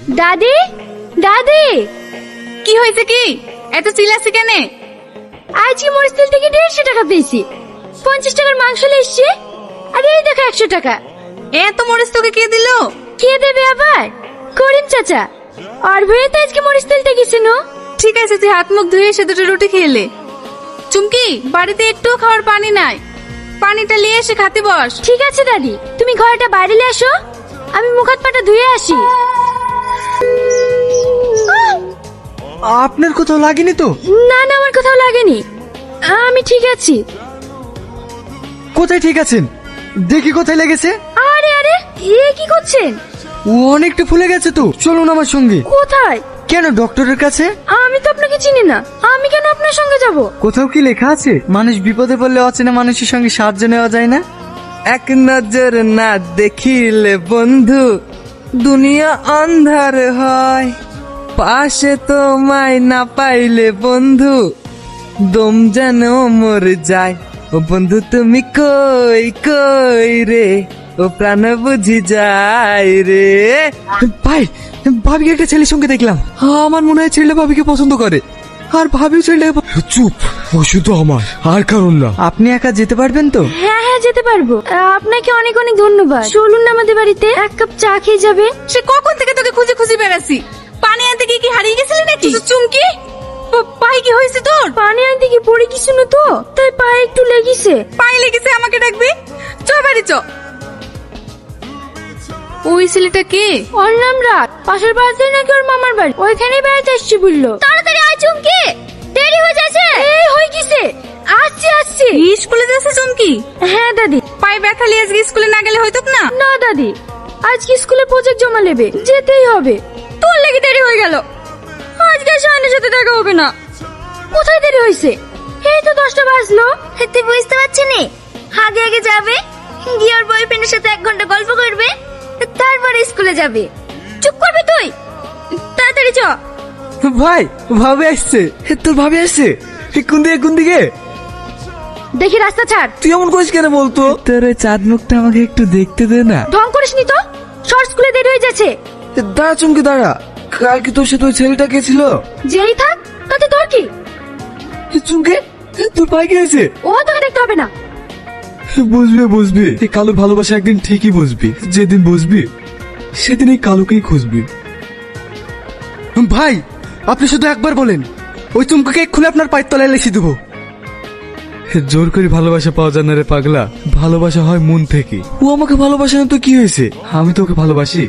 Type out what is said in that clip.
দাদি, দাদি, কি হয়েছে? কি এত চিল্লাছি কেন? আজকে মরিচ তেল থেকে 150 টাকা পেয়েছি। 50 টাকার মাংস এসছে, আর এই দেখো 100 টাকা। এত মরিচ তোকে কে দিল? কে দেবে আবার? করিম চাচা। আর ভয়ে তো আজকে মরিচ তেলটা গেছিল। ঠিক আছে, তুই হাত মুখ ধুয়ে এসে দুটো রুটি খেলে। চুমকি, বাড়িতে একটু খাওয়ার পানি নাই, পানিটা নিয়ে এসে খাতে বস। ঠিক আছে দাদি, তুমি ঘরটা বাইরে নিয়ে আসো, আমি মুখ হাত পাটা ধুয়ে আসি। আপনার কোথাও লাগেনি তো? না না, আমার কোথাও লাগেনি, আমি ঠিক আছি। কোথায় ঠিক আছেন? দেখি কোথায় লেগেছে। আরে আরে, এ কি করছেন? ও অনেকটা ফুলে গেছে তো, চলুন আমার সঙ্গে। কোথায়? কেন, ডক্টরের কাছে? আমি তো আপনাকে চিনি না, আমি কেন আপনার সঙ্গে যাব? কোথাও কি লেখা আছে মানুষ বিপদে পড়লে অচেনা মানুষের সঙ্গে সাহায্য নেওয়া যায় না? এক নজর না দেখিলে বন্ধু দুনিয়া অন্ধার হয়, পাশে তোমায় না পাইলে বন্ধু দম যেন মর যায়। ও বন্ধু তুমি কই কই রে, ও প্রাণ বুঝি যায় রে। ভাই, ভাবিকে একটা ছেলের সঙ্গে দেখলাম, আমার মনে হয় ছেলেটা ভাবিকে পছন্দ করে, আর ভাবিও ছেলেটা। চুপ, ও শুধু আমার, আর কারণ না। আপনি একা যেতে পারবেন তো? হ্যাঁ হ্যাঁ, যেতে পারবো। আপনাকে অনেক অনেক ধন্যবাদ। চলুন না আমাদের বাড়িতে, এক কাপ চা খেয়ে যাবে। সে কখন থেকে তোকে খুঁজে খুঁজে বেড়াচ্ছি। পানি আনতে গিয়ে কি হারিয়ে গেছিলি নাকি? চুমকি, পায়ে কি হয়েছে তোর? পানি আনতে গিয়ে পড়ে গেছিল তো, তাই পায়ে একটু লেগেছে। পায়ে লেগেছে, আমাকে ডাকবি। চ বাড়ি চ। ওই ছেলেটা কে? ওর নাম রাত, পাশের বাড়িতে নাকি ওর মামার বাড়ি, ওইখানেই বেড়াতে আসছি বললো। তাড়াতাড়ি আয় চুমকি, দেরি হয়ে যাচ্ছে। এই হয়ে গেছে, আসছি আসছি। স্কুলে যাচ্ছে চুমকি? হ্যাঁ দাদি। পায়ে ব্যথা নিয়ে আজকে স্কুলে না গেলে হইতো না? না দাদি, আজকে স্কুলে প্রজেক্ট জমা নেবে, যেতেই হবে। তোর লেগে দেরি হয়ে গেল, আজকে শাহিনের সাথে দেখা হবে না। কোথায় দেরি হয়েছে? এই তো 10টা বাজলো। তুই বুঝতে পারছিস না? আগে আগে যাবে, গিয়ে ওর বয়ফ্রেন্ডের সাথে 1 ঘন্টা গল্প করবে, তারপরে স্কুলে যাবে। চুপ করবি তুই? তাড়াতাড়ি চ। ভাই, ভাবি আসছে। তোর ভাবি আসছে? কোন দিকে কোন দিকে? দেখি রাস্তা ছাড়। তুই এমন করিস কেন বলতো? তোর ওই চাঁদ মুখটা আমাকে একটু দেখতে দে না। ঢং করিস নি তো, শর্ট স্কুলে দেরি হয়ে যাচ্ছে। দাঁড়া চুমকি দাঁড়া, কালকে তোর সাথে ওই ছেলেটা কে ছিল? যেই থাক, তাতে তোর কি? চুমকি, তোর ভাই কে আছে? ও তোকে দেখতে হবে না। বুঝবি বুঝবি, এই কালো ভালোবাসা একদিন ঠিকই বুঝবি। যেদিন বুঝবি সেদিন এই কালোকেই খুঁজবি। ভাই, আপনি শুধু একবার বলেন, ওই চুমকাকে এক্ষুনি আপনার পায়ের তলায় লিখে দেবো। জোর করে ভালোবাসা পাওয়া যায় না রে পাগলা, ভালোবাসা হয় মন থেকে। ও আমাকে ভালোবাসে না তো কি হয়েছে, আমি তো ওকে ভালোবাসি।